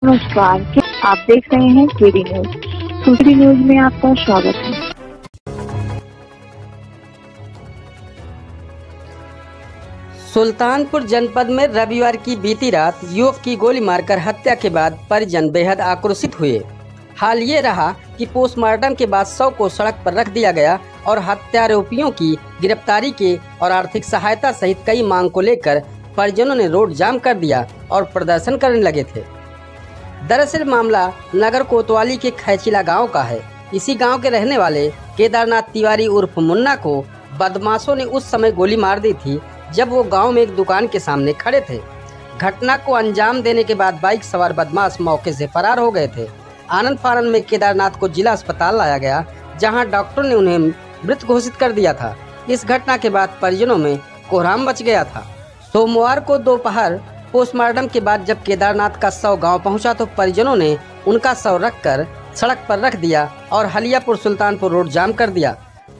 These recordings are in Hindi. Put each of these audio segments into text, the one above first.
नमस्कार, आप देख रहे हैं केडी न्यूज। केडी न्यूज में आपका स्वागत है। सुल्तानपुर जनपद में रविवार की बीती रात युवक की गोली मारकर हत्या के बाद परिजन बेहद आक्रोशित हुए। हाल ये रहा कि पोस्टमार्टम के बाद शव को सड़क पर रख दिया गया और हत्यारोपियों की गिरफ्तारी के और आर्थिक सहायता सहित कई मांग को लेकर परिजनों ने रोड जाम कर दिया और प्रदर्शन करने लगे थे। दरअसल मामला नगर कोतवाली के खैचिला गांव का है। इसी गांव के रहने वाले केदारनाथ तिवारी उर्फ मुन्ना को बदमाशों ने उस समय गोली मार दी थी जब वो गांव में एक दुकान के सामने खड़े थे। घटना को अंजाम देने के बाद बाइक सवार बदमाश मौके से फरार हो गए थे। आनंद फानन में केदारनाथ को जिला अस्पताल लाया गया, जहां डॉक्टर ने उन्हें मृत घोषित कर दिया था। इस घटना के बाद परिजनों में कोहराम मच गया था। सोमवार को दोपहर पोस्टमार्टम के बाद जब केदारनाथ का शव गांव पहुंचा तो परिजनों ने उनका शव रखकर सड़क पर रख दिया और हलियापुर सुल्तानपुर रोड जाम कर दिया।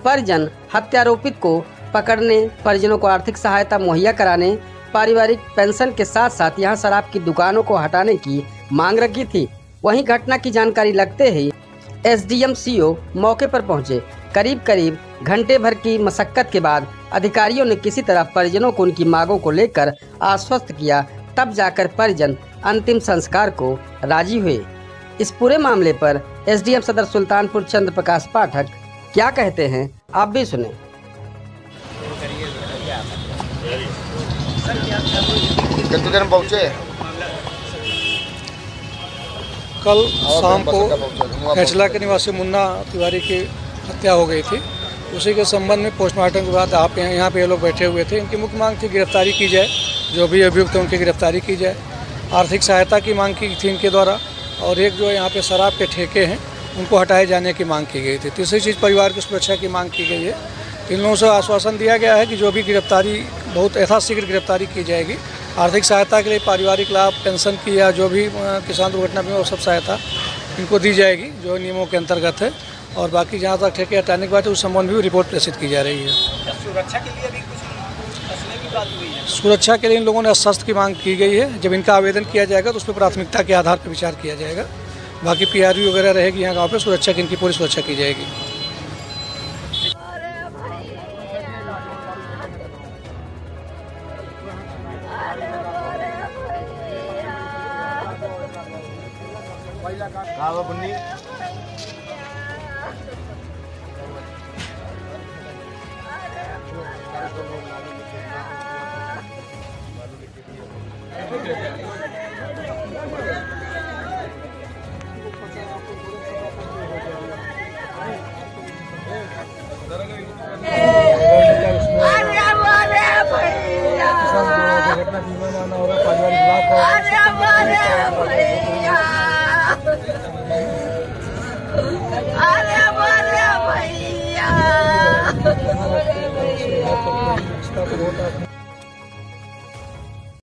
परिजन हत्यारोपित को पकड़ने, परिजनों को आर्थिक सहायता मुहैया कराने, पारिवारिक पेंशन के साथ साथ यहां शराब की दुकानों को हटाने की मांग रखी थी। वहीं घटना की जानकारी लगते ही एसडीएम सीओ मौके पर पहुंचे। करीब घंटे भर की मशक्कत के बाद अधिकारियों ने किसी तरह परिजनों को उनकी मांगों को लेकर आश्वस्त किया, तब जाकर परिजन अंतिम संस्कार को राजी हुए। इस पूरे मामले पर एसडीएम सदर सुल्तानपुर चंद्र प्रकाश पाठक क्या कहते हैं, आप भी सुने। कितने दिन पहुँचे? कल शाम को खैचला के निवासी मुन्ना तिवारी की हत्या हो गई थी। उसी के संबंध में पोस्टमार्टम के बाद आप यहाँ पे ये लोग बैठे हुए थे। इनकी मुख्य मांग थी गिरफ्तारी की जाए, जो भी अभियुक्त है उनकी गिरफ्तारी की जाए। आर्थिक सहायता की मांग की थी इनके द्वारा, और एक जो यहाँ पे शराब के ठेके हैं उनको हटाए जाने की मांग की गई थी। तीसरी चीज़ परिवार की सुरक्षा की मांग की गई है। इन लोगों से आश्वासन दिया गया है कि जो भी गिरफ्तारी बहुत यथाशीघ्र गिरफ्तारी की जाएगी। आर्थिक सहायता के लिए पारिवारिक लाभ, पेंशन की या जो भी किसान दुर्घटना में वो सब सहायता इनको दी जाएगी जो नियमों के अंतर्गत है। और बाकी जहाँ तक ठेके हटाने की बात है उस संबंध में भी रिपोर्ट प्रेषित की जा रही है। सुरक्षा के लिए भी कुछ फैसले की बात हुई है? सुरक्षा के लिए इन लोगों ने शस्त्र की मांग की गई है। जब इनका आवेदन किया जाएगा तो उस पर प्राथमिकता के आधार पर विचार किया जाएगा। बाकी पीआरवी वगैरह रहेगी यहाँ गाँव पर, सुरक्षा की इनकी पूरी सुरक्षा की जाएगी।